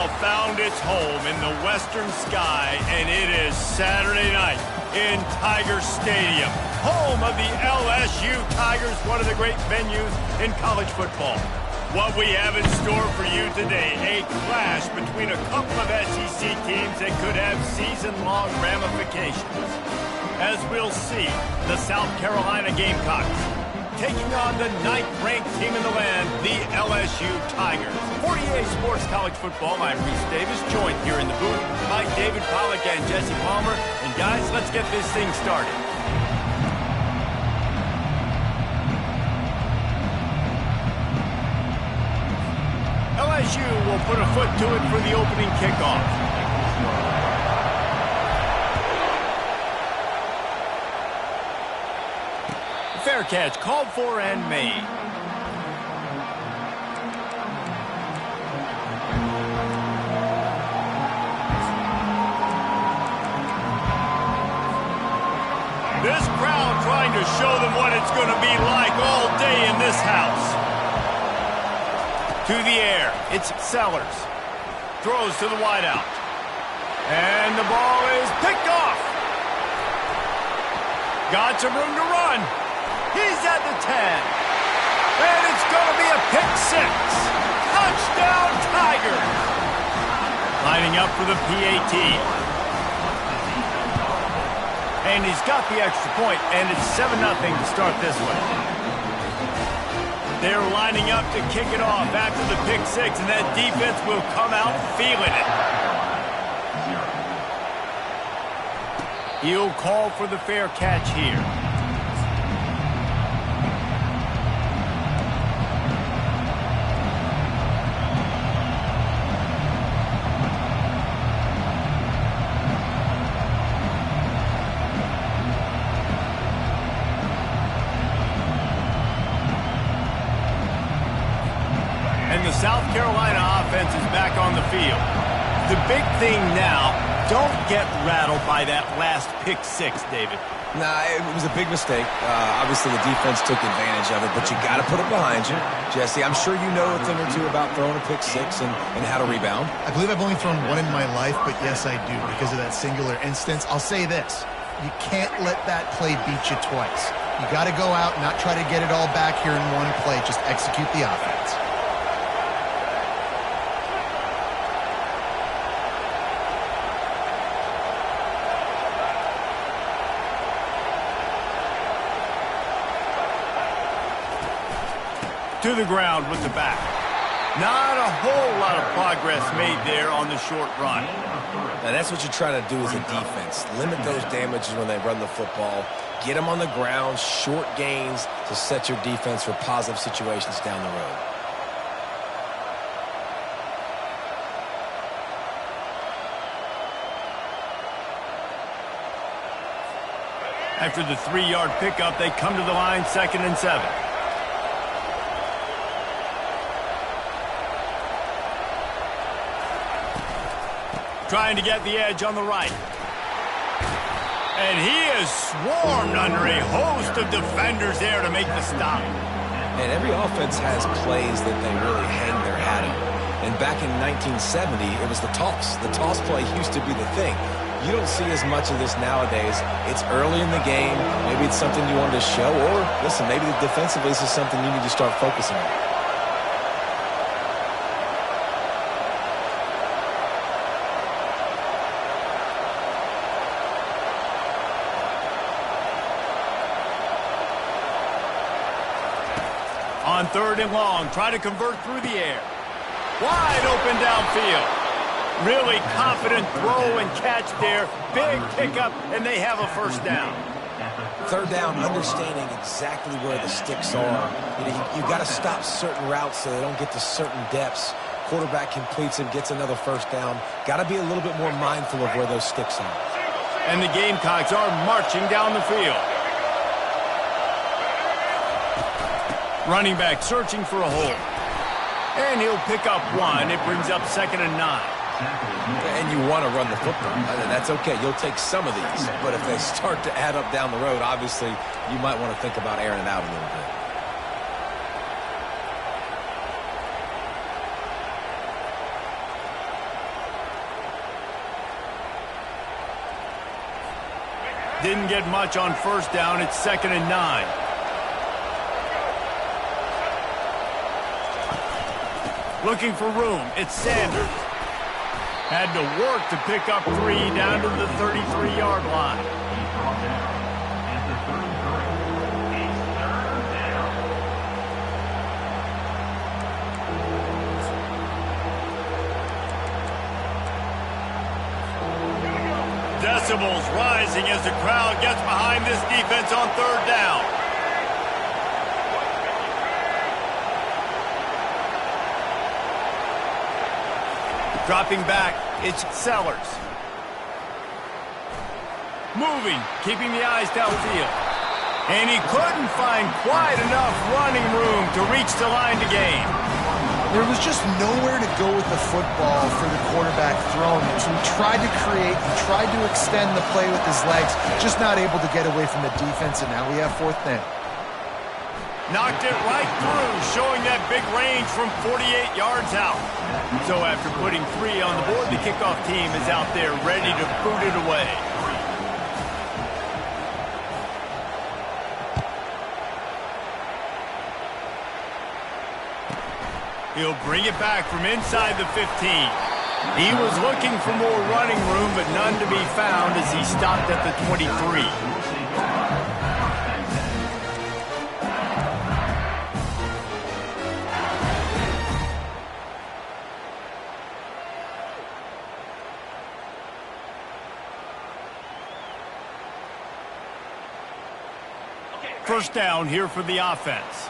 Found its home in the western sky, and it is Saturday night in Tiger Stadium, home of the LSU Tigers, one of the great venues in college football. What we have in store for you today, a clash between a couple of SEC teams that could have season-long ramifications. As we'll see, the South Carolina Gamecocks taking on the 9th-ranked team in the land, the LSU Tigers. 48 Sports College Football, I'm Reese Davis, joined here in the booth by David Pollack and Jesse Palmer. And guys, let's get this thing started. LSU will put a foot to it for the opening kickoff. Fair catch called for and made. This crowd trying to show them what it's going to be like all day in this house. To the air, it's Sellers. Throws to the wideout. And the ball is picked off. Got some room to run. He's at the 10. And it's going to be a pick six. Touchdown, Tigers. Lining up for the PAT. And he's got the extra point, and it's 7-0 to start this one. They're lining up to kick it off after the pick six, and that defense will come out feeling it. He'll call for the fair catch here. And the South Carolina offense is back on the field. The big thing now, don't get rattled by that last pick six, David. Nah, it was a big mistake. Obviously, the defense took advantage of it, but you got to put it behind you. Jesse, I'm sure you know a thing or two about throwing a pick six and how to rebound. I believe I've only thrown one in my life, but yes, I do, because of that singular instance. I'll say this. You can't let that play beat you twice. You got to go out and not try to get it all back here in one play. Just execute the offense. To the ground with the back. Not a whole lot of progress made there on the short run. Now, that's what you try to do as a defense. Limit those damages when they run the football. Get them on the ground, short gains to set your defense for positive situations down the road. After the 3-yard pickup, they come to the line 2nd and 7. Trying to get the edge on the right. And he is swarmed under a host of defenders there to make the stop. And every offense has plays that they really hang their hat on. And back in 1970, it was the toss. The toss play used to be the thing. You don't see as much of this nowadays. It's early in the game. Maybe it's something you wanted to show. Or, listen, maybe defensively this is something you need to start focusing on. On 3rd and long, try to convert through the air. Wide open downfield. Really confident throw and catch there. Big pickup, and they have a first down. 3rd down, understanding exactly where the sticks are. You got to stop certain routes so they don't get to certain depths. Quarterback completes and gets another first down. Got to be a little bit more mindful of where those sticks are. And the Gamecocks are marching down the field. Running back searching for a hole. And he'll pick up one. It brings up 2nd and 9. And you want to run the football. That's okay. You'll take some of these. But if they start to add up down the road, obviously, you might want to think about airing it out a little bit. Didn't get much on first down. It's 2nd and 9. Looking for room. It's Sanders. Had to work to pick up 3 down to the 33-yard line. Decibels rising as the crowd gets behind this defense on 3rd down. Dropping back, it's Sellers. Moving, keeping the eyes downfield. And he couldn't find quite enough running room to reach the line to gain. There was just nowhere to go with the football for the quarterback throwing it. So he tried to create, he tried to extend the play with his legs, just not able to get away from the defense, and now we have 4th down. Knocked it right through, showing that big range from 48 yards out. So after putting 3 on the board, the kickoff team is out there ready to boot it away. He'll bring it back from inside the 15. He was looking for more running room, but none to be found as he stopped at the 23. First down here for the offense.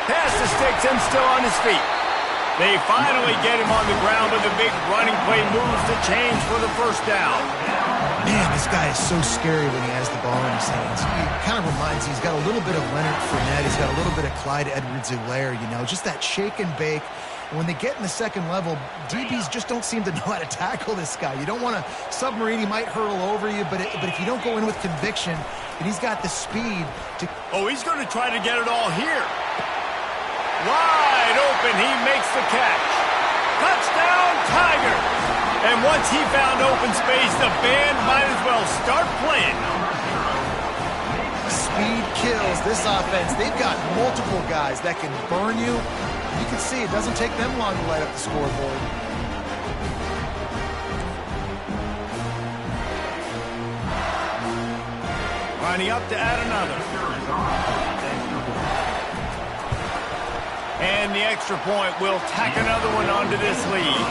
Pass to sticks and still on his feet. They finally get him on the ground, but the big running play moves the chains for the first down. Man, this guy is so scary when he has the ball in his hands. He kind of reminds me, he's got a little bit of Leonard Fournette. He's got a little bit of Clyde Edwards-Helaire, you know, just that shake and bake. And when they get in the second level, DBs just don't seem to know how to tackle this guy. You don't want to submarine. He might hurtle over you, but if you don't go in with conviction, and he's got the speed to... Oh, he's going to try to get it all here. Wide open, he makes the catch. Touchdown, Tiger! And once he found open space, the band might as well start playing. Speed kills this offense. They've got multiple guys that can burn you. You can see it doesn't take them long to light up the scoreboard. Lining up to add another. And the extra point will tack another one onto this lead.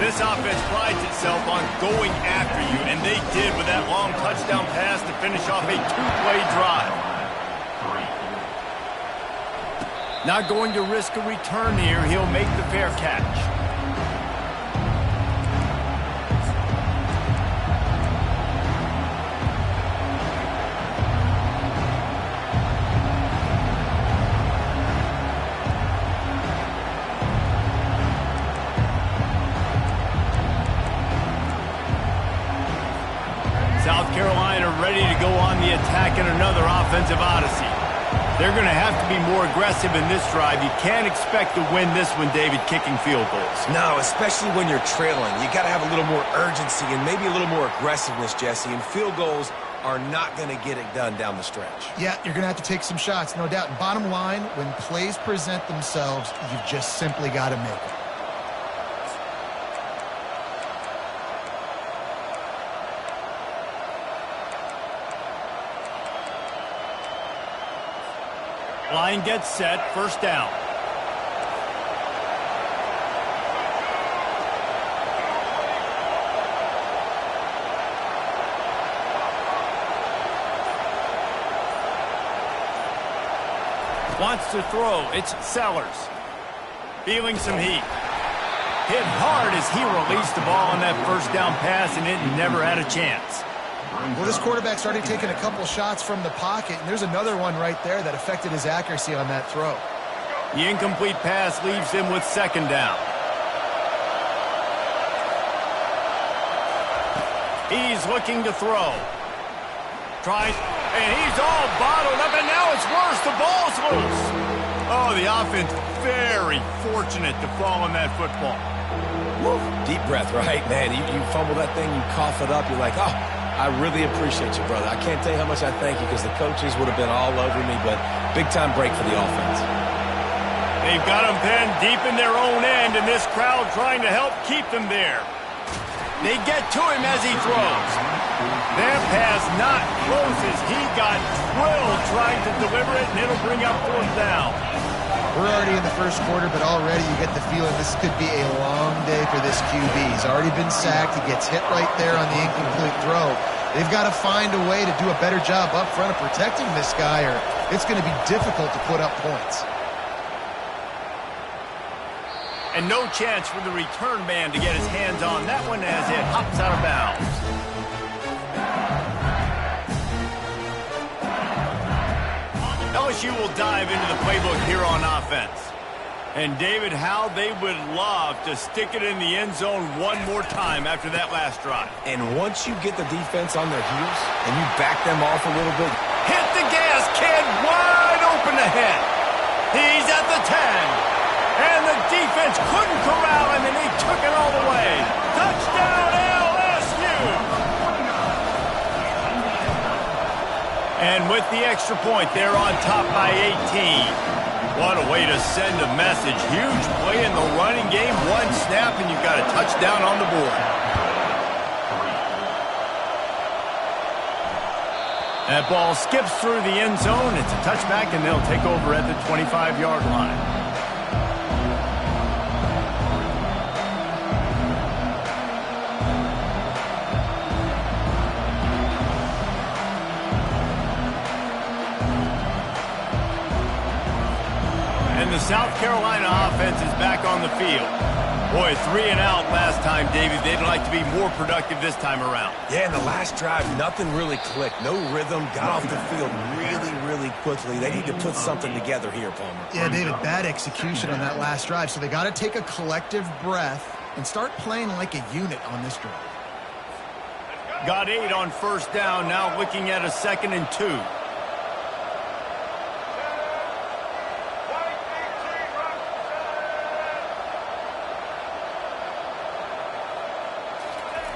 This offense prides itself on going after you, and they did with that long touchdown pass to finish off a 2-play drive. Not going to risk a return here. He'll make the fair catch. South Carolina ready to go on the attack in another offensive odyssey. They're going to have to be more aggressive in this drive. You can't expect to win this one, David, kicking field goals. No, especially when you're trailing. You got to have a little more urgency and maybe a little more aggressiveness, Jesse. And field goals are not going to get it done down the stretch. Yeah, you're going to have to take some shots, no doubt. And bottom line, when plays present themselves, you've just simply got to make them. Line gets set, first down. Wants to throw, it's Sellers. Feeling some heat. Hit hard as he released the ball on that first down pass, and it never had a chance. Well, this quarterback started taking a couple shots from the pocket, and there's another one right there that affected his accuracy on that throw. The incomplete pass leaves him with second down. He's looking to throw. Tries, and he's all bottled up, and now it's worse. The ball's loose. Oh, the offense very fortunate to fall on that football. Woo. Deep breath, right? Man, you fumble that thing, you cough it up, you're like, oh, I really appreciate you, brother. I can't tell you how much I thank you because the coaches would have been all over me, but big-time break for the offense. They've got them pinned deep in their own end, and this crowd trying to help keep them there. They get to him as he throws. That pass not close as he got drilled trying to deliver it, and it'll bring up 4th down. We're already in the first quarter, but already you get the feeling this could be a long day for this QB. He's already been sacked. He gets hit right there on the incomplete throw. They've got to find a way to do a better job up front of protecting this guy, or it's going to be difficult to put up points. And no chance for the return man to get his hands on that one as it hops out of bounds. LSU will dive into the playbook here on offense. And David, how they would love to stick it in the end zone one more time after that last drive. And once you get the defense on their heels and you back them off a little bit. Hit the gas, kid, wide open ahead. He's at the 10. And the defense couldn't corral him, and he took it all the way. Touchdown, LSU! And with the extra point, they're on top by 18. What a way to send a message. Huge play in the running game. One snap, and you've got a touchdown on the board. That ball skips through the end zone. It's a touchback, and they'll take over at the 25-yard line. The South Carolina offense is back on the field. Boy, 3 and out last time, David. They'd like to be more productive this time around. Yeah, in the last drive, nothing really clicked. No rhythm. Got off the field really, really quickly. They need to put something together here, Palmer. Yeah, David, bad execution on that last drive. So they got to take a collective breath and start playing like a unit on this drive. Got 8 on 1st down. Now looking at a 2nd and 2.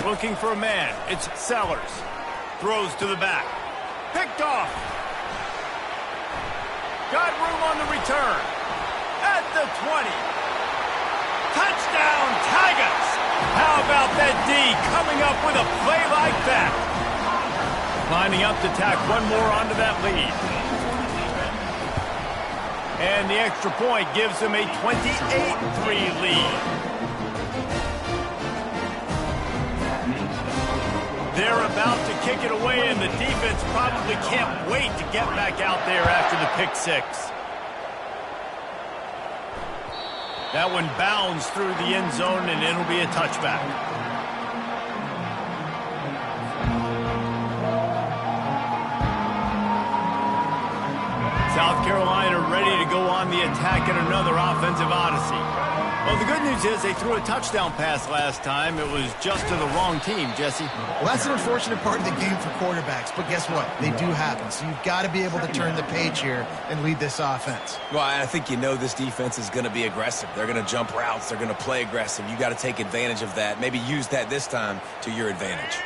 Looking for a man. It's Sellers. Throws to the back. Picked off. Got room on the return. At the 20. Touchdown, Tigers! How about that D coming up with a play like that? Lining up to tack one more onto that lead. And the extra point gives them a 28-3 lead. They're about to kick it away, and the defense probably can't wait to get back out there after the pick 6. That one bounds through the end zone, and it'll be a touchback. South Carolina ready to go on the attack in another offensive odyssey. Well, the good news is they threw a touchdown pass last time. It was just to the wrong team, Jesse. Well, that's an unfortunate part of the game for quarterbacks, but guess what? They do happen, so you've got to be able to turn the page here and lead this offense. Well, I think you know this defense is going to be aggressive. They're going to jump routes. They're going to play aggressive. You got to take advantage of that. Maybe use that this time to your advantage.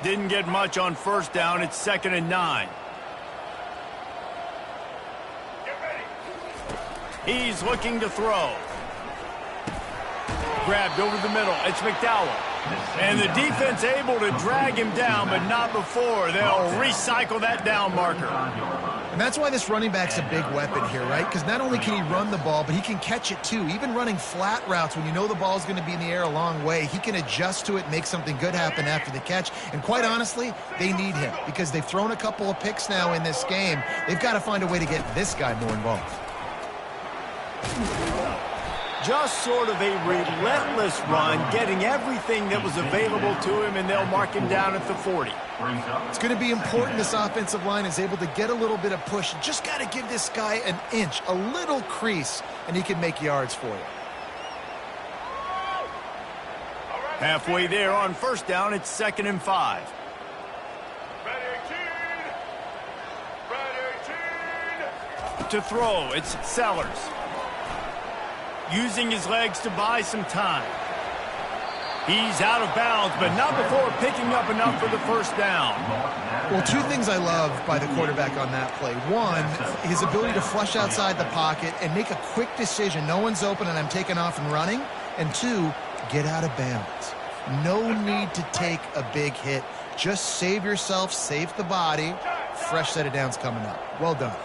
Didn't get much on 1st down. It's 2nd and 9. He's looking to throw. Grabbed over the middle. It's McDowell. And the defense able to drag him down, but not before. They'll recycle that down marker. And that's why this running back's a big weapon here, right? Because not only can he run the ball, but he can catch it too. Even running flat routes when you know the ball's going to be in the air a long way, he can adjust to it, make something good happen after the catch. And quite honestly, they need him because they've thrown a couple of picks now in this game. They've got to find a way to get this guy more involved. Just sort of a relentless run, getting everything that was available to him, and they'll mark him down at the 40. It's going to be important this offensive line is able to get a little bit of push. Just got to give this guy an inch, a little crease, and he can make yards for you. Halfway there on 1st down, it's 2nd and 5. To throw, it's Sellers. Using his legs to buy some time. He's out of bounds, but not before picking up enough for the first down. Well, two things I love by the quarterback on that play. One, his ability to flush outside the pocket and make a quick decision. No one's open and I'm taking off and running. And two, get out of bounds. No need to take a big hit. Just save yourself, save the body. Fresh set of downs coming up. Well done.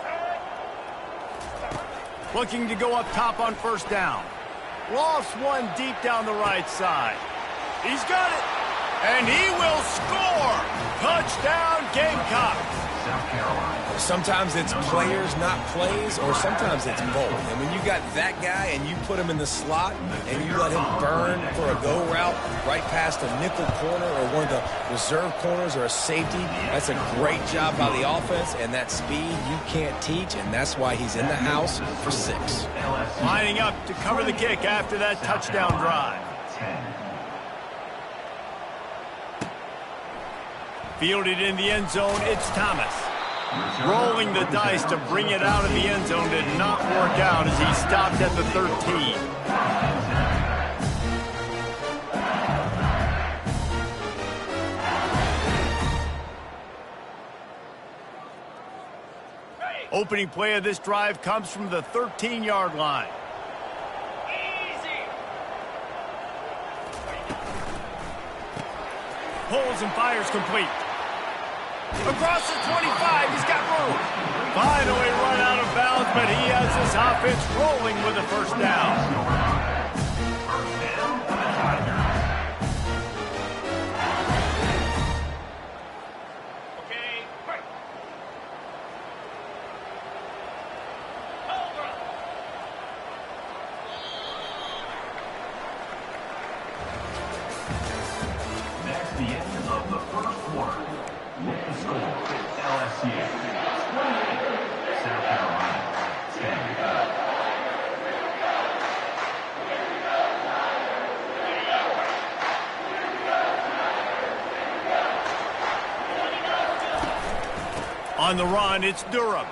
Looking to go up top on first down. Lost one deep down the right side. He's got it. And he will score. Touchdown, Gamecocks. Sometimes it's players, not plays, or sometimes it's both. And when you got that guy and you put him in the slot and you let him burn for a go route right past a nickel corner or one of the reserve corners or a safety, that's a great job by the offense, and that speed you can't teach, and that's why he's in the house for 6. Lining up to cover the kick after that touchdown drive. Fielded in the end zone, it's Thomas. Rolling the dice to bring it out of the end zone did not work out as he stopped at the 13. Opening play of this drive comes from the 13-yard line. Pulls and fires complete. Across the 25, he's got room. Finally run out of bounds, but he has his offense rolling with a first down. The end of the first quarter. With the score, LSU 28, South Carolina 10. On the run, it's Durham.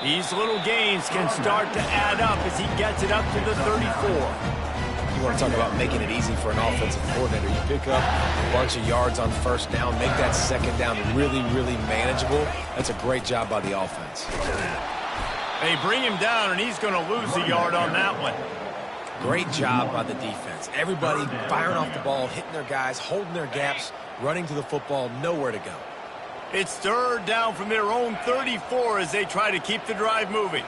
These little gains can start to add up as he gets it up to the 34. You want to talk about making it easy for an offensive coordinator. You pick up a bunch of yards on first down, make that second down really, really manageable. That's a great job by the offense. They bring him down, and he's going to lose a yard on that one. Great job by the defense. Everybody firing off the ball, hitting their guys, holding their gaps, running to the football, nowhere to go. It's third down from their own 34 as they try to keep the drive moving.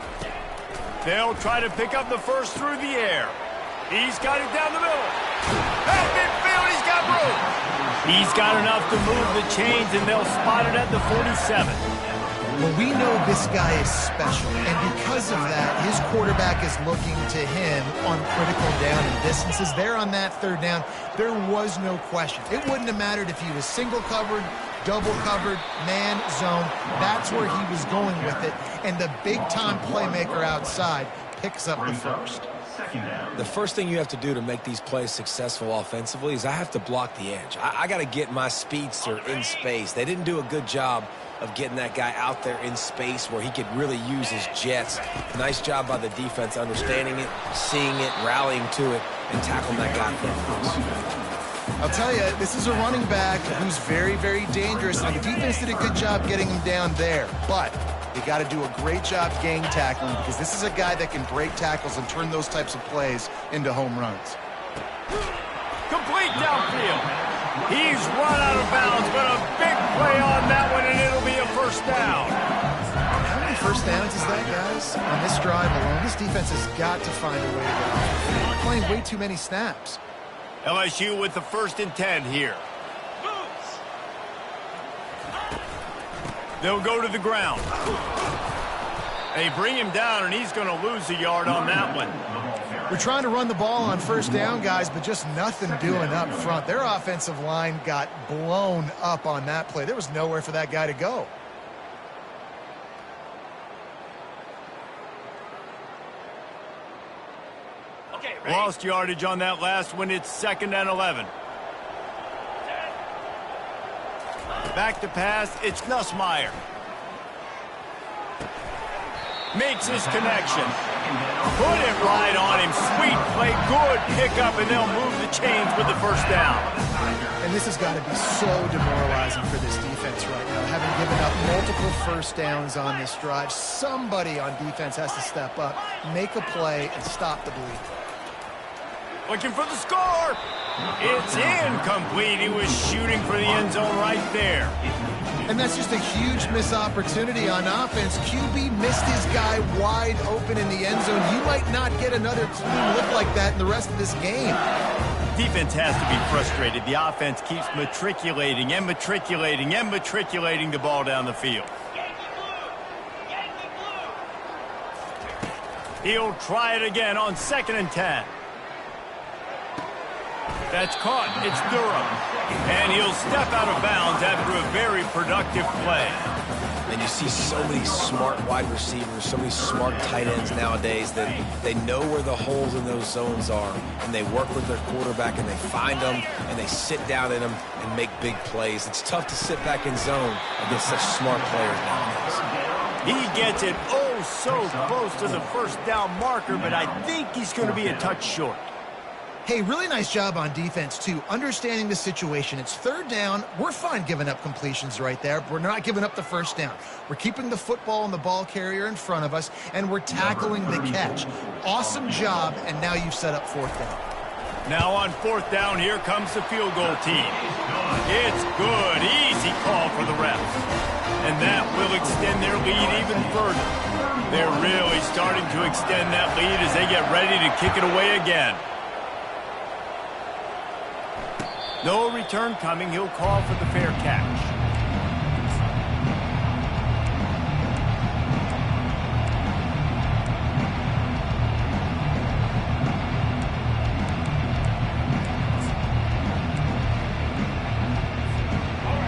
They'll try to pick up the first through the air. He's got it down the middle. At midfield, he's got room. He's got enough to move the chains, and they'll spot it at the 47. Well, we know this guy is special, and because of that, his quarterback is looking to him on critical down and distances. There on that third down, there was no question. It wouldn't have mattered if he was single covered, double covered, man, zone. That's where he was going with it, and the big-time playmaker outside picks up the first. The first thing you have to do to make these plays successful offensively is I have to block the edge. I got to get my speedster in space. They didn't do a good job of getting that guy out there in space where he could really use his jets. Nice job by the defense understanding it, seeing it, rallying to it, and tackling that guy for I'll tell you, this is a running back who's very, very dangerous, and the defense did a good job getting him down there. But you got to do a great job gang tackling because this is a guy that can break tackles and turn those types of plays into home runs. Complete downfield. He's run out of bounds, but a big play on that one, and it'll be a first down. How many first downs is that, guys? On this drive alone, this defense has got to find a way to get off the field. They're playing way too many snaps. LSU with the 1st and 10 here. They'll go to the ground. They bring him down, and he's going to lose a yard on that one. We're trying to run the ball on first down, guys, but just nothing doing up front. Their offensive line got blown up on that play. There was nowhere for that guy to go. Lost yardage on that last one. It's 2nd and 11. Back to pass. It's Nussmeier. Makes his connection. Put it right on him. Sweet play, good pickup, and they'll move the chains with the first down. And this has got to be so demoralizing for this defense right now. Having given up multiple first downs on this drive, somebody on defense has to step up, make a play, and stop the bleed. Looking for the score. It's incomplete. He was shooting for the end zone right there. And that's just a huge missed opportunity on offense. QB missed his guy wide open in the end zone. You might not get another clean look like that in the rest of this game. Defense has to be frustrated. The offense keeps matriculating and matriculating and matriculating the ball down the field. He'll try it again on 2nd and 10. That's caught. It's Durham. And he'll step out of bounds after a very productive play. And you see so many smart wide receivers, so many smart tight ends nowadays that they know where the holes in those zones are, and they work with their quarterback, and they find them, and they sit down in them and make big plays. It's tough to sit back in zone against such smart players nowadays. He gets it oh so close to the first down marker, but I think he's going to be a touch short. Hey, really nice job on defense, too, understanding the situation. It's 3rd down. We're fine giving up completions right there. We're not giving up the first down. We're keeping the football and the ball carrier in front of us, and we're tackling the catch. Awesome job, and now you've set up 4th down. Now on 4th down, here comes the field goal team. It's good. Easy call for the refs. And that will extend their lead even further. They're really starting to extend that lead as they get ready to kick it away again. No return coming. He'll call for the fair catch.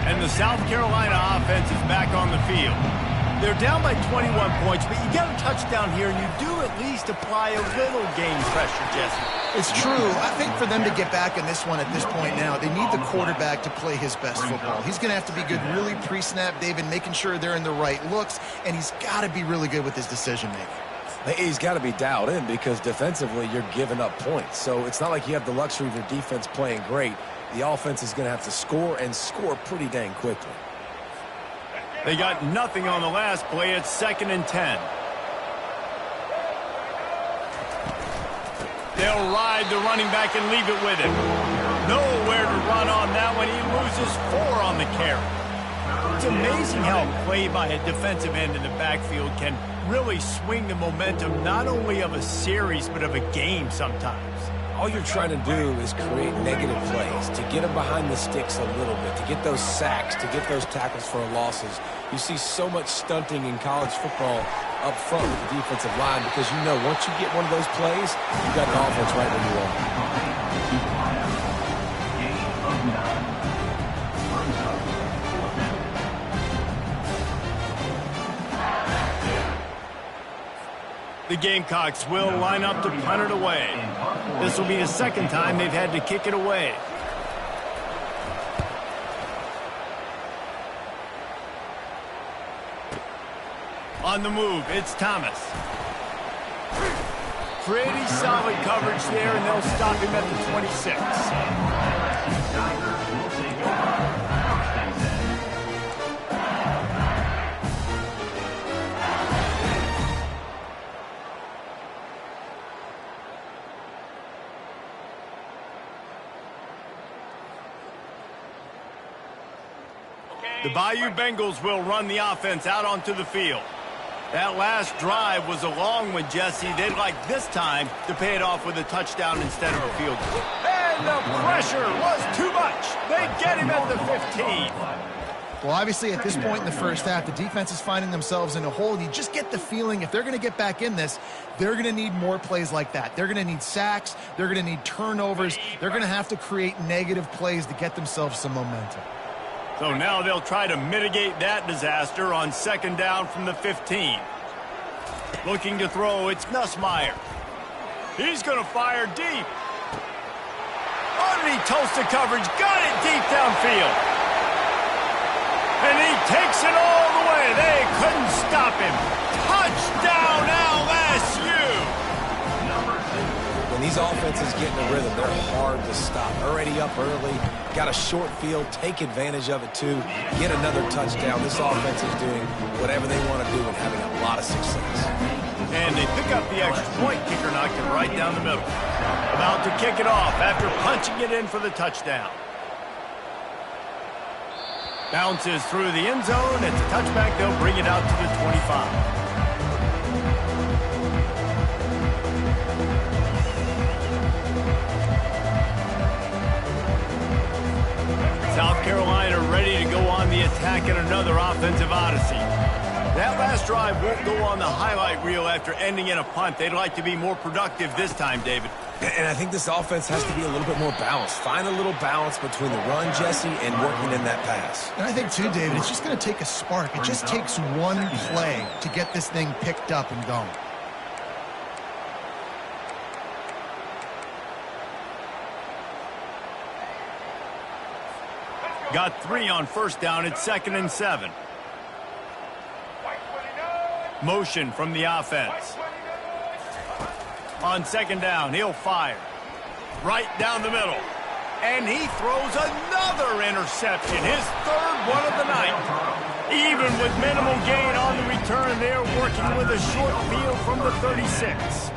And the South Carolina offense is back on the field. They're down by 21 points, but you get a touchdown here, and you do at least apply a little game pressure, Jesse. It's true. I think for them to get back in this one at this point now, they need the quarterback to play his best football. He's going to have to be good really pre-snap, David, making sure they're in the right looks, and he's got to be really good with his decision-making. He's got to be dialed in because defensively you're giving up points. So it's not like you have the luxury of your defense playing great. The offense is going to have to score and score pretty dang quickly. They got nothing on the last play. It's 2nd and 10. They'll ride the running back and leave it with him. Nowhere to run on that one. He loses 4 on the carry. It's amazing how a play by a defensive end in the backfield can really swing the momentum not only of a series but of a game sometimes. All you're trying to do is create negative plays, to get them behind the sticks a little bit, to get those sacks, to get those tackles for losses. You see so much stunting in college football up front with the defensive line because you know once you get one of those plays, you got the offense right where you are. The Gamecocks will line up to punt it away. This will be the 2nd time they've had to kick it away. On the move, it's Thomas. Pretty solid coverage there, and they'll stop him at the 26. The Bayou Bengals will run the offense out onto the field. That last drive was a long one, Jesse. They'd like this time to pay it off with a touchdown instead of a field goal. And the pressure was too much. They get him at the 15. Well, obviously, at this point in the first half, the defense is finding themselves in a hole. You just get the feeling if they're going to get back in this, they're going to need more plays like that. They're going to need sacks. They're going to need turnovers. They're going to have to create negative plays to get themselves some momentum. So now they'll try to mitigate that disaster on 2nd down from the 15. Looking to throw, it's Nussmeier. He's going to fire deep. Underneath toasted coverage, got it deep downfield. And he takes it all the way. They couldn't stop him. Touchdown, offense is getting a rhythm. They're hard to stop. Already up early, got a short field, take advantage of it too, get another touchdown. This offense is doing whatever they want to do and having a lot of success. And they pick up the extra point. Kicker knocked it right down the middle. About to kick it off after punching it in for the touchdown. Bounces through the end zone. It's a touchback. They'll bring it out to the 25. South Carolina ready to go on the attack in another offensive odyssey. That last drive won't go on the highlight reel after ending in a punt. They'd like to be more productive this time, David. And I think this offense has to be a little bit more balanced. Find a little balance between the run, Jesse, and working in that pass. And I think, too, David, it's just going to take a spark. It just takes one play to get this thing picked up and going. Got 3 on first down. It's 2nd and 7. Motion from the offense. On 2nd down, he'll fire. Right down the middle. And he throws another interception. His 3rd one of the night. Even with minimal gain on the return, they're working with a short field from the 36.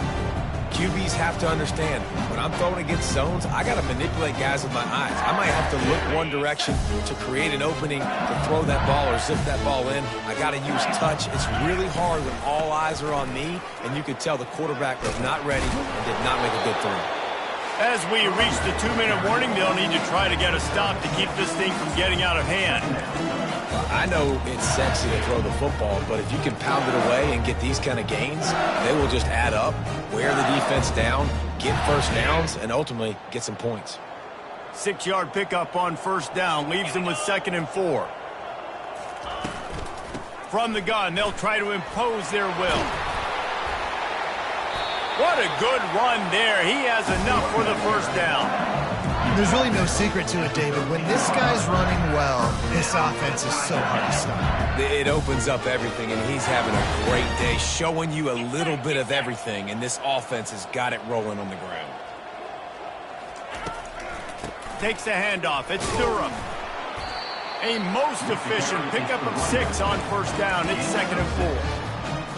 QBs have to understand, when I'm throwing against zones, I got to manipulate guys with my eyes. I might have to look one direction to create an opening to throw that ball or zip that ball in. I got to use touch. It's really hard when all eyes are on me, and you could tell the quarterback was not ready and did not make a good throw. As we reach the 2-minute warning, they'll need to try to get a stop to keep this thing from getting out of hand. I know it's sexy to throw the football, but if you can pound it away and get these kind of gains, they will just add up, wear the defense down, get first downs, and ultimately get some points. 6-yard pickup on first down leaves them with 2nd and 4. From the gun, they'll try to impose their will. What a good run there. He has enough for the first down. There's really no secret to it, David. When this guy's running well, this offense is so hard to stop. It opens up everything, and he's having a great day, showing you a little bit of everything, and this offense has got it rolling on the ground. Takes the handoff. It's Durham. A most efficient pickup of 6 on first down. It's 2nd and 4.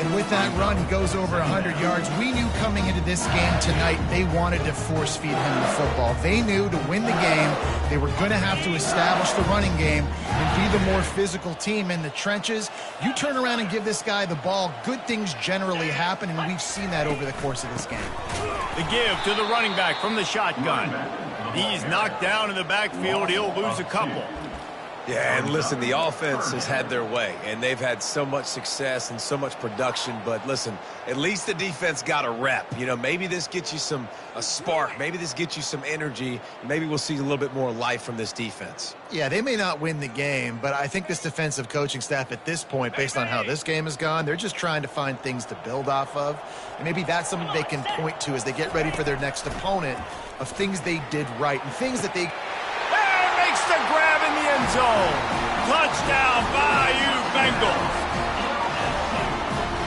And with that run, he goes over 100 yards. We knew coming into this game tonight they wanted to force-feed him the football. They knew to win the game, they were going to have to establish the running game and be the more physical team in the trenches. You turn around and give this guy the ball, good things generally happen, and we've seen that over the course of this game. The give to the running back from the shotgun. He's knocked down in the backfield. He'll lose a couple. Yeah, and listen, the offense has had their way, and they've had so much success and so much production. But listen, at least the defense got a rep. You know, maybe this gets you a spark. Maybe this gets you some energy. Maybe we'll see a little bit more life from this defense. Yeah, they may not win the game, but I think this defensive coaching staff at this point, based on how this game has gone, they're just trying to find things to build off of. And maybe that's something they can point to as they get ready for their next opponent of things they did right and things that they... Makes the grab in the end zone. Touchdown, Bayou Bengals.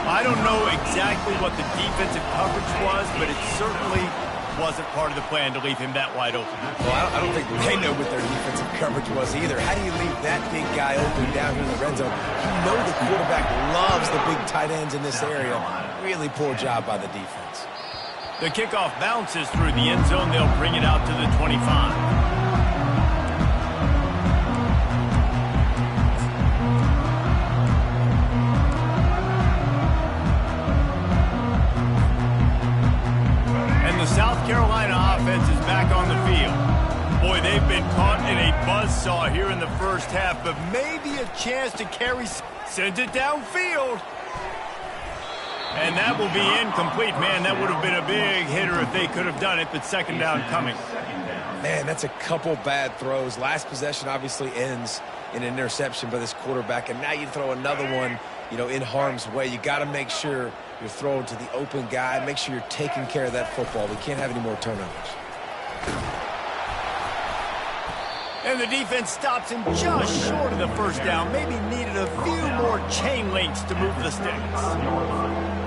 I don't know exactly what the defensive coverage was, but it certainly wasn't part of the plan to leave him that wide open. Well, I don't think they know what their defensive coverage was either. How do you leave that big guy open down here in the red zone? You know the quarterback loves the big tight ends in this area. Really poor job by the defense. The kickoff bounces through the end zone. They'll bring it out to the 25. The South Carolina offense is back on the field. Boy, they've been caught in a buzzsaw here in the first half, but maybe a chance to carry, sends it downfield. And that will be incomplete. Man, that would have been a big hitter if they could have done it, but 2nd down coming. Man, that's a couple bad throws. Last possession obviously ends in an interception by this quarterback, and now you throw another one, you know, in harm's way. You got to make sure you're throwing to the open guy. Make sure you're taking care of that football. We can't have any more turnovers. And the defense stops him just short of the first down. Maybe needed a few more chain links to move the sticks.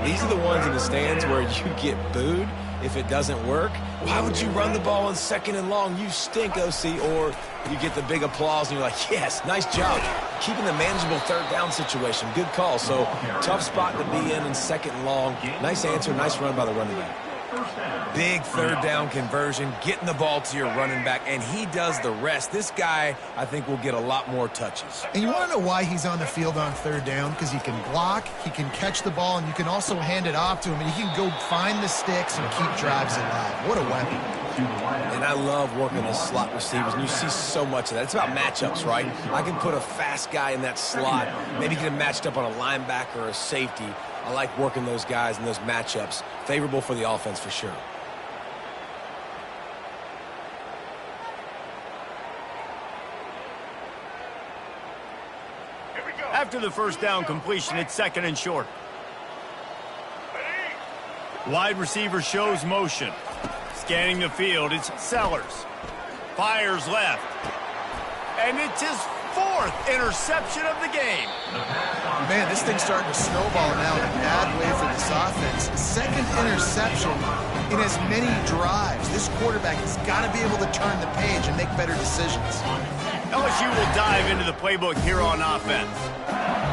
These are the ones in the stands where you get booed If it doesn't work, why would you run the ball on 2nd and long? You stink, OC. Or you get the big applause and you're like, yes, nice job. Keeping the manageable 3rd down situation. Good call. So tough spot to be in 2nd and long. Nice answer, nice run by the running back. Big 3rd down conversion, getting the ball to your running back, and he does the rest. This guy, I think, will get a lot more touches. And you want to know why he's on the field on 3rd down? Because he can block, he can catch the ball, and you can also hand it off to him, and he can go find the sticks and keep drives alive. What a weapon. And I love working the slot receivers, and you see so much of that. It's about matchups, right? I can put a fast guy in that slot, maybe get him matched up on a linebacker or a safety. I like working those guys in those matchups. Favorable for the offense for sure. After the 1st down completion, it's 2nd and short. Wide receiver shows motion. Scanning the field, it's Sellers. Fires left. And it's his 4th interception of the game. Man, this thing's starting to snowball now in a bad way for this offense. 2nd interception in as many drives. This quarterback has got to be able to turn the page and make better decisions. LSU will dive into the playbook here on offense.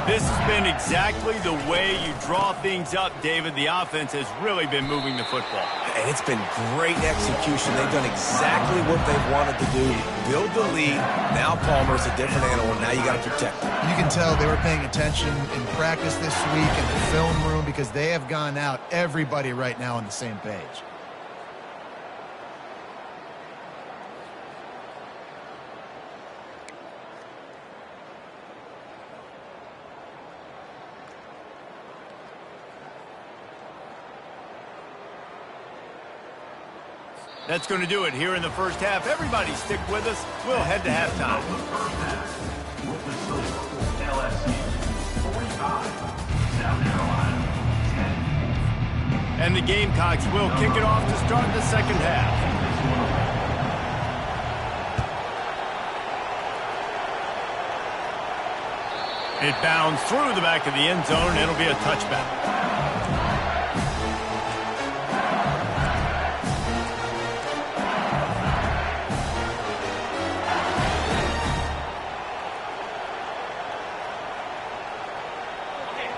This has been exactly the way you draw things up, David. The offense has really been moving the football. And it's been great execution. They've done exactly what they've wanted to do. Build the lead. Now Palmer's a different animal. Now you got to protect him. You can tell they were paying attention in practice this week in the film room because they have gone out, everybody right now on the same page. That's going to do it here in the 1st half. Everybody stick with us. We'll head to halftime. With the silver, LSU 45, South Carolina 10. And the Gamecocks will kick it off to start the 2nd half. It bounds through the back of the end zone. It'll be a touchback.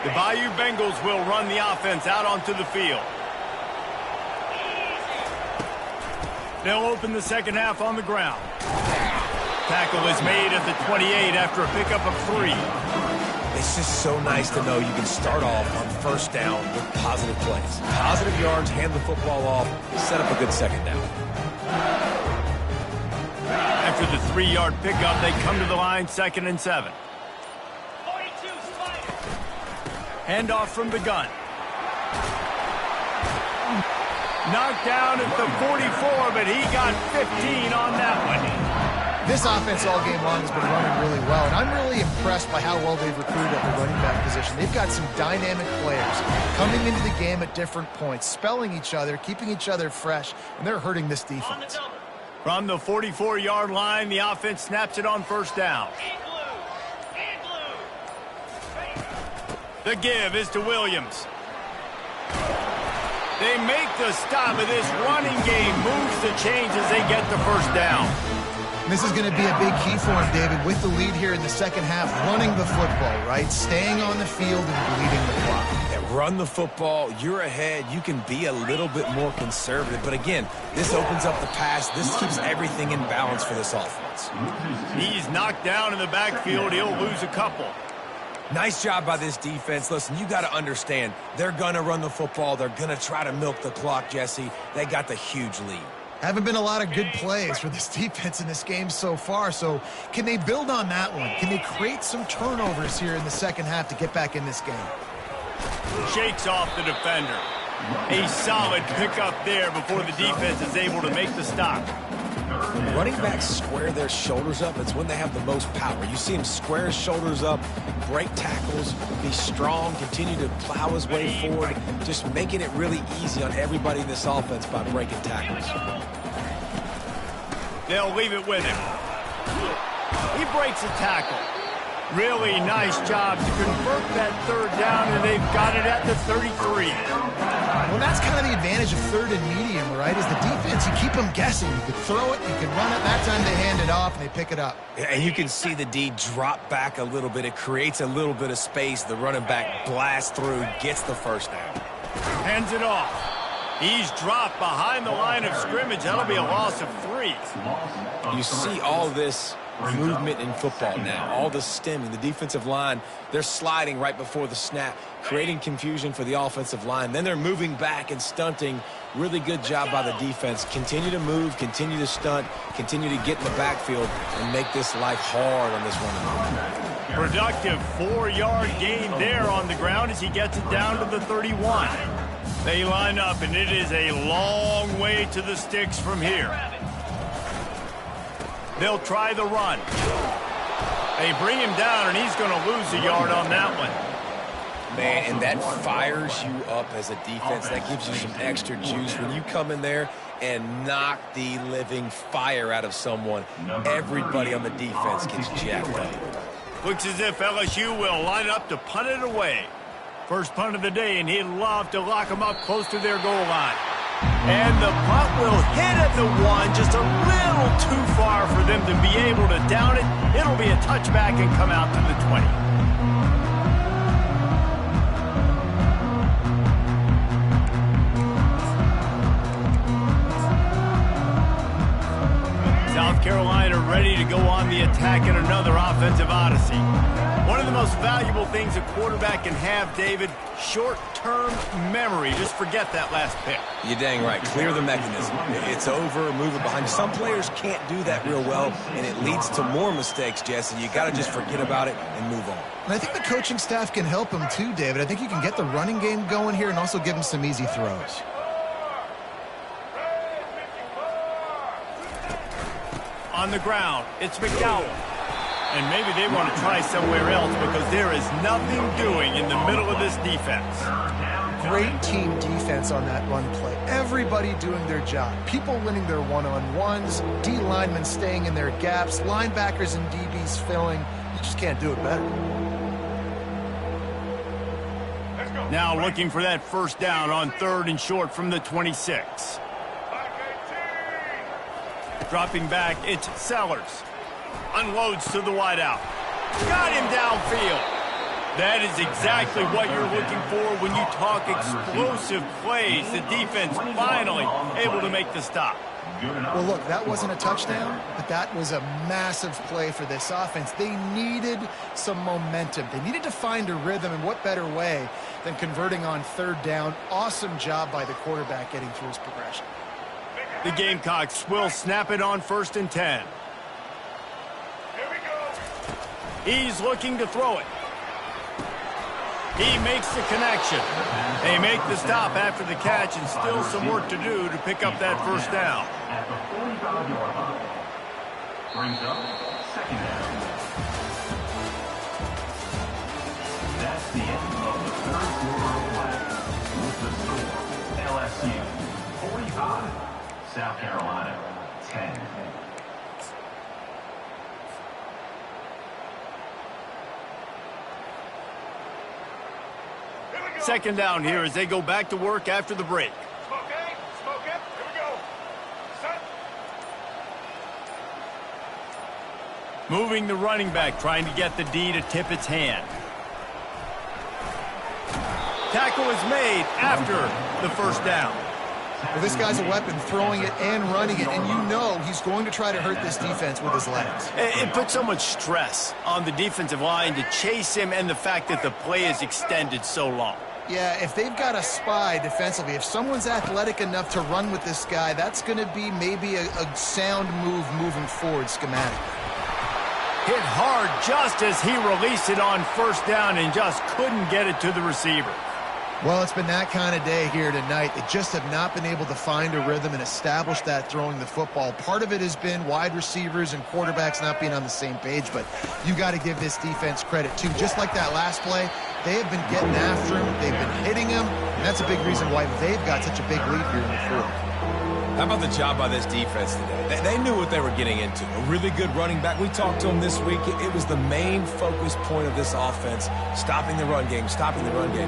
The Bayou Bengals will run the offense out onto the field. They'll open the 2nd half on the ground. Tackle is made at the 28 after a pickup of 3. It's just so nice to know you can start off on 1st down with positive plays. Positive yards, hand the football off, set up a good 2nd down. After the 3-yard pickup, they come to the line 2nd and 7. Handoff from the gun. Knocked down at the 44, but he got 15 on that one. This offense all game long has been running really well, and I'm really impressed by how well they've recruited at the running back position. They've got some dynamic players coming into the game at different points, spelling each other, keeping each other fresh, and they're hurting this defense. From the 44-yard line, the offense snaps it on 1st down. The give is to Williams. They make the stop, but this running game moves the chains as they get the 1st down. And this is going to be a big key for him, David, with the lead here in the 2nd half, running the football, right? Staying on the field and bleeding the clock. And run the football, you're ahead, you can be a little bit more conservative. But again, this opens up the pass. This keeps everything in balance for this offense. He's knocked down in the backfield. He'll lose a couple. Nice job by this defense. Listen, you got to understand, they're going to run the football. They're going to try to milk the clock, Jesse. They got the huge lead. Haven't been a lot of good plays for this defense in this game so far, so can they build on that one? Can they create some turnovers here in the 2nd half to get back in this game? Shakes off the defender. A solid pickup there before the defense is able to make the stop. When running backs square their shoulders up, it's when they have the most power. You see him square his shoulders up, break tackles, be strong, continue to plow his way forward, just making it really easy on everybody in this offense by breaking tackles. They'll leave it with him. He breaks a tackle. Really nice job to convert that 3rd down, and they've got it at the 33. Well, now that's kind of the advantage of third and medium, right? Is the defense, you keep them guessing. You can throw it, you can run it. That time they hand it off and they pick it up. And you can see the D drop back a little bit. It creates a little bit of space. The running back blasts through, gets the first down. Hands it off. He's dropped behind the line of scrimmage. That'll be a loss of 3. You see all this movement in football now, all the stemming, the defensive line, they're sliding right before the snap, creating confusion for the offensive line. Then they're moving back and stunting. Really good job by the defense. Continue to move, continue to stunt, continue to get in the backfield and make this life hard on this running. Productive 4-yard gain there on the ground as he gets it down to the 31. They line up, and it is a long way to the sticks from here. They'll try the run. They bring him down, and he's going to lose a yard on that one. Man, and that fires you up as a defense. That gives you some extra juice. When you come in there and knock the living fire out of someone, everybody on the defense gets jacked up. Looks as if LSU will line up to punt it away. First punt of the day, and he'd love to lock them up close to their goal line. And the punt will hit at the 1, just a little too far for them to be able to down it. It'll be a touchback and come out to the 20. South Carolina ready to go on the attack in another offensive odyssey. One of the most valuable things a quarterback can have, David, short-term memory. Just forget that last pick. You're dang right. Clear the mechanism. It's over, move it behind you. Some players can't do that real well, and it leads to more mistakes, Jesse. You got to just forget about it and move on. And I think the coaching staff can help him too, David. I think you can get the running game going here and also give him some easy throws. On the ground, it's McDowell. And maybe they want to try somewhere else because there is nothing doing in the middle of this defense. Great team defense on that run play. Everybody doing their job. People winning their one-on-ones, D linemen staying in their gaps, linebackers and DBs filling. You just can't do it better. Now looking for that first down on 3rd and short from the 26. Dropping back, it's Sellers. Unloads to the wideout. Got him downfield. That is exactly what you're looking for when you talk explosive plays. The defense finally able to make the stop. Well, look, that wasn't a touchdown, but that was a massive play for this offense. They needed some momentum. They needed to find a rhythm, and what better way than converting on 3rd down. Awesome job by the quarterback getting through his progression. The Gamecocks will snap it on 1st and 10. He's looking to throw it. He makes the connection. They make the stop after the catch, and still some work to do to pick up that first down. At the 45-yard line. Brings up 2nd down. That's the end of the 3rd quarter of play. With the score, LSU 45, South Carolina 10. Second down here as they go back to work after the break. Smoke it. Here we go. Set. Moving the running back, trying to get the D to tip its hand. Tackle is made after the first down. Well, this guy's a weapon, throwing it and running it, and you know he's going to try to hurt this defense with his legs. It puts so much stress on the defensive line to chase him, and the fact that the play is extended so long. Yeah, if they've got a spy defensively, if someone's athletic enough to run with this guy, that's going to be maybe a sound move moving forward schematically. Hit hard just as he released it on 1st down and just couldn't get it to the receiver. Well, it's been that kind of day here tonight. They just have not been able to find a rhythm and establish that throwing the football. Part of it has been wide receivers and quarterbacks not being on the same page, but you got to give this defense credit too. Just like that last play, they have been getting after him. They've been hitting him, and that's a big reason why they've got such a big lead here in the 4th. How about the job by this defense today? They knew what they were getting into. A really good running back. We talked to him this week. It was the main focus point of this offense, stopping the run game, stopping the run game.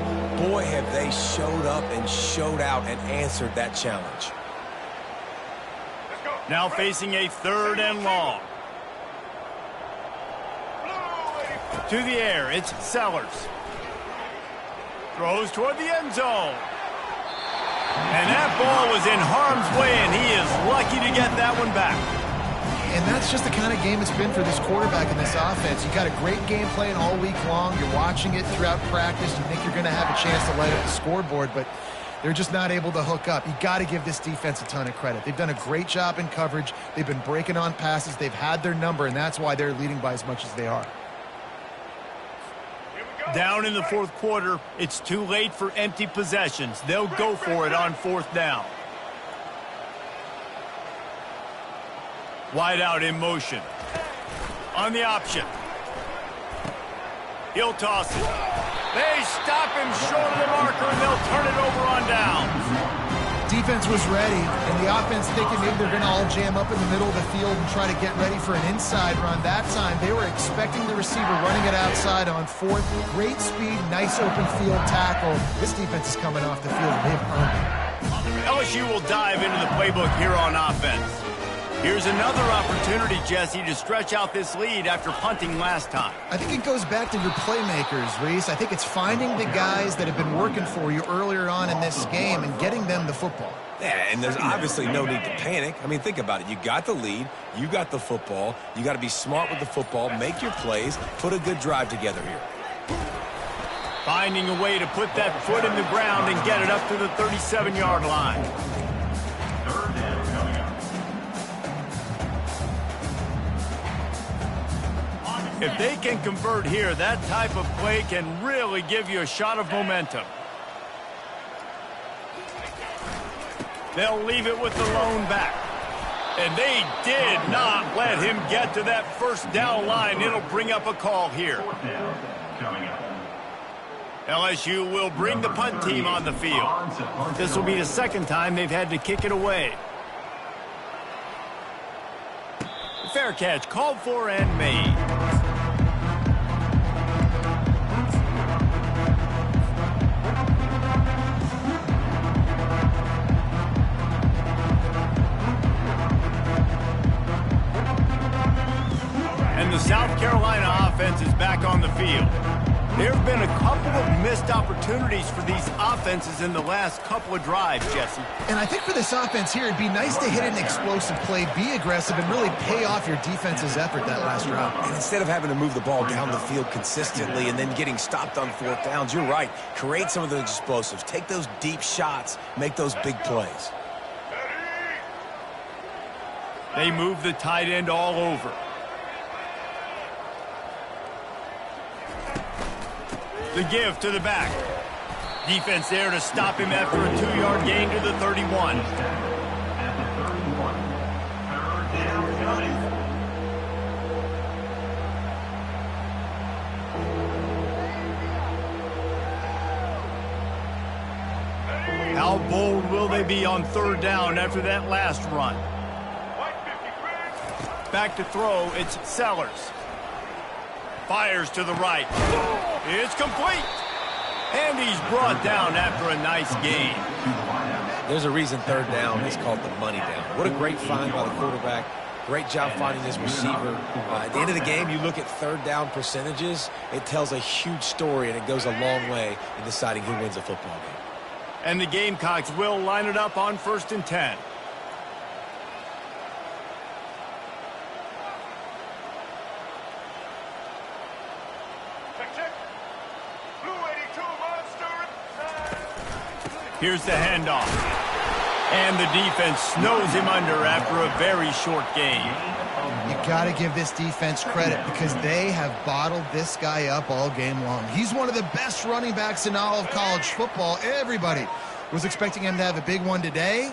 Boy, have they showed up and showed out and answered that challenge. Now facing a 3rd and long. To the air, it's Sellers. Throws toward the end zone. And that ball was in harm's way, and he is lucky to get that one back. And that's just the kind of game it's been for this quarterback in this offense. You got a great game plan all week long. You're watching it throughout practice. You think you're going to have a chance to light up the scoreboard, but they're just not able to hook up. You got to give this defense a ton of credit. They've done a great job in coverage. They've been breaking on passes. They've had their number, and that's why they're leading by as much as they are. Down in the 4th quarter, it's too late for empty possessions. They'll go for it on 4th down. Wide out in motion. On the option. He'll toss it. They stop him short of the marker, and they'll turn it over on down. Defense was ready, and the offense thinking maybe they're going to all jam up in the middle of the field and try to get ready for an inside run. That time, they were expecting the receiver running it outside on 4th. Great speed, nice open field tackle. This defense is coming off the field, and they've earned it. LSU will dive into the playbook here on offense. Here's another opportunity, Jesse, to stretch out this lead after punting last time. I think it goes back to your playmakers, Reese. I think it's finding the guys that have been working for you earlier on in this game and getting them the football. Yeah, and there's obviously no need to panic. I mean, think about it. You got the lead. You got the football. You got to be smart with the football, make your plays, put a good drive together here. Finding a way to put that foot in the ground and get it up to the 37-yard line. 3rd down coming up. If they can convert here, that type of play can really give you a shot of momentum. They'll leave it with the lone back. And they did not let him get to that 1st down line. It'll bring up a call here. 4th down coming up. LSU will bring the punt team on the field. This will be the 2nd time they've had to kick it away. Fair catch called for and made. And the South Carolina offense is back on the field. There have been a couple of missed opportunities for these offenses in the last couple of drives, Jesse. And I think for this offense here, it'd be nice to hit an explosive play, be aggressive, and really pay off your defense's effort that last drive. And instead of having to move the ball down the field consistently and then getting stopped on 4th downs, you're right. Create some of those explosives. Take those deep shots. Make those big plays. They move the tight end all over. The give to the back. Defense there to stop him after a 2-yard gain to the 31. At the 31. 3rd down coming. How bold will they be on 3rd down after that last run? Back to throw, it's Sellers. Fires to the right. It's complete. And he's brought down after a nice gain. There's a reason 3rd down is called the money down. What a great find by the quarterback. Great job finding his receiver. At the end of the game, you look at 3rd down percentages. It tells a huge story, and it goes a long way in deciding who wins a football game. And the Gamecocks will line it up on 1st and 10. Here's the handoff. And the defense snows him under after a very short gain. You got to give this defense credit because they have bottled this guy up all game long. He's one of the best running backs in all of college football. Everybody was expecting him to have a big one today.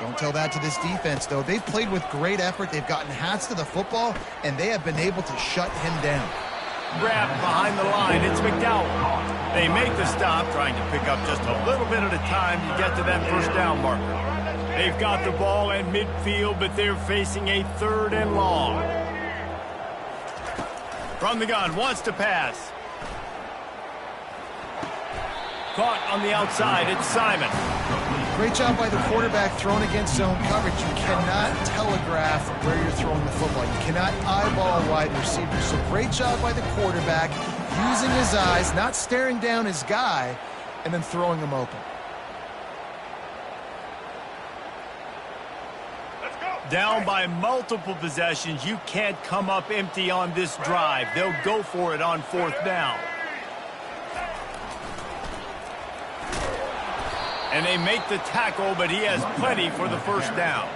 Don't tell that to this defense, though. They've played with great effort. They've gotten hats to the football, and they have been able to shut him down. Grab behind the line. It's McDowell. They make the stop, trying to pick up just a little bit at a time to get to that 1st down marker. They've got the ball at midfield, but they're facing a 3rd and long. From the gun, wants to pass. Caught on the outside, it's Simon. Great job by the quarterback throwing against zone coverage. You cannot telegraph where you're throwing the football. You cannot eyeball a wide receiver. So great job by the quarterback using his eyes, not staring down his guy, and then throwing him open. Down by multiple possessions, you can't come up empty on this drive. They'll go for it on 4th down. And they make the tackle, but he has plenty for the 1st down.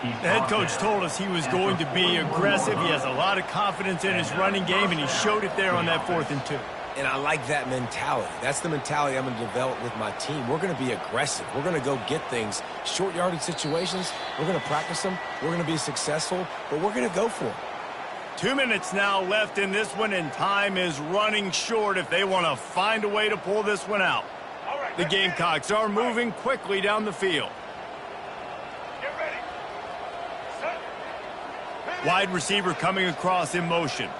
The head coach told us he was going to be aggressive. He has a lot of confidence in his running game, and he showed it there on that 4th and 2. And I like that mentality. That's the mentality I'm going to develop with my team. We're going to be aggressive. We're going to go get things. Short yardage situations, we're going to practice them. We're going to be successful, but we're going to go for it. 2 minutes now left in this one, and time is running short if they want to find a way to pull this one out. The Gamecocks are moving quickly down the field. Get ready. Set. Wide receiver coming across in motion.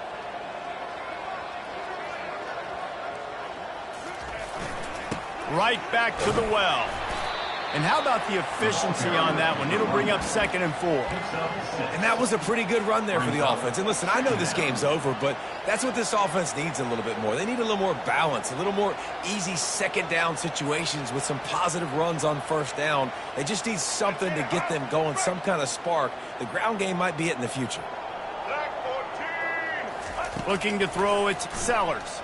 Right back to the well. And how about the efficiency on that one? It'll bring up 2nd and 4. And that was a pretty good run there for the offense. And listen, I know this game's over, but that's what this offense needs a little bit more. They need a little more balance, a little more easy 2nd down situations with some positive runs on 1st down. They just need something to get them going, some kind of spark. The ground game might be it in the future. Black 14. Looking to throw, it's Sellers.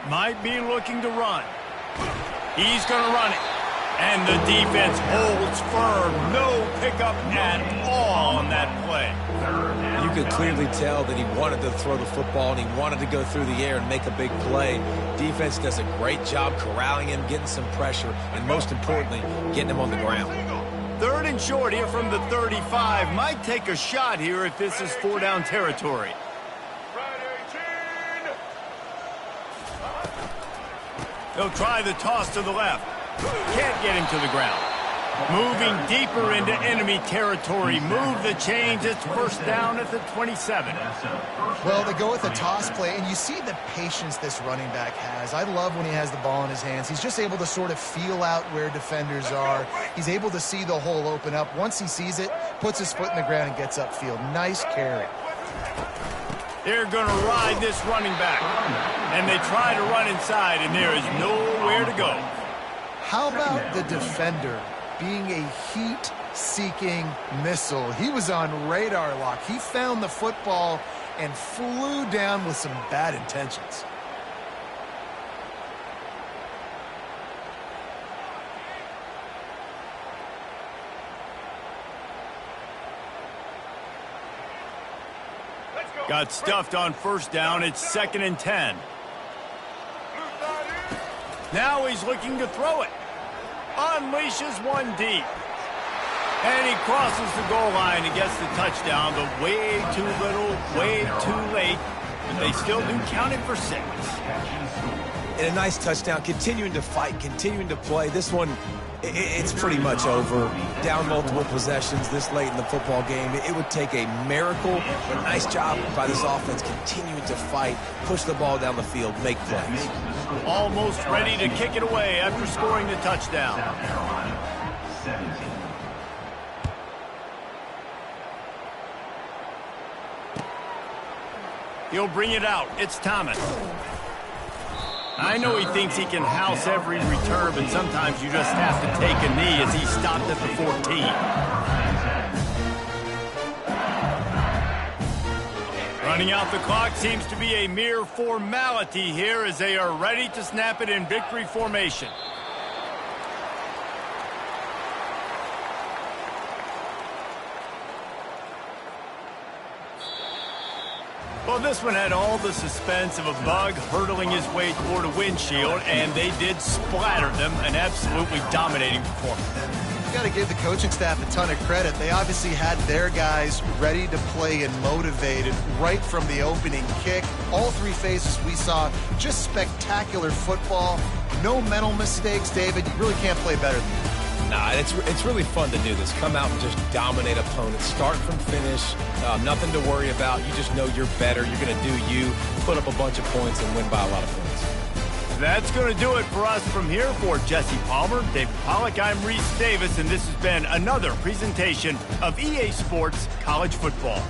Might be looking to run. He's going to run it. And the defense holds firm. No pickup at all on that play. You could clearly tell that he wanted to throw the football and he wanted to go through the air and make a big play. Defense does a great job corralling him, getting some pressure, and most importantly, getting him on the ground. 3rd and short here from the 35. Might take a shot here if this is 4 down territory. They'll try the toss to the left. Can't get him to the ground. Moving deeper into enemy territory. Move the chains. It's 1st down at the 27. Well, they go with a toss play, and you see the patience this running back has. I love when he has the ball in his hands. He's just able to sort of feel out where defenders are. He's able to see the hole open up. Once he sees it, puts his foot in the ground and gets upfield. Nice carry. They're going to ride this running back. And they try to run inside, and there is nowhere to go. How about the defender being a heat-seeking missile? He was on radar lock. He found the football and flew down with some bad intentions. Got stuffed on 1st down. It's 2nd and 10. Now he's looking to throw it. Unleashes one deep. And he crosses the goal line and gets the touchdown, but way too little, way too late. But they still do count it for 6. And a nice touchdown, continuing to fight, continuing to play. This one, it's pretty much over. Down multiple possessions this late in the football game. It would take a miracle, but nice job by this offense continuing to fight, push the ball down the field, make plays. Almost ready to kick it away after scoring the touchdown. South Carolina, 17. He'll bring it out. It's Thomas. I know he thinks he can house every return, but sometimes you just have to take a knee as he stopped at the 14. Running out the clock seems to be a mere formality here as they are ready to snap it in victory formation. Well, this one had all the suspense of a bug hurtling his way toward a windshield, and they did splatter them. An absolutely dominating performance. You got to give the coaching staff a ton of credit. They obviously had their guys ready to play and motivated right from the opening kick. All 3 phases we saw, just spectacular football. No mental mistakes, David. You really can't play better than that. Nah, it's really fun to do this. Come out and just dominate opponents. Start from finish. Nothing to worry about. You just know you're better. You're going to do you, put up a bunch of points, and win by a lot of points. That's going to do it for us from here. For Jesse Palmer, David Pollack, I'm Reese Davis, and this has been another presentation of EA Sports College Football.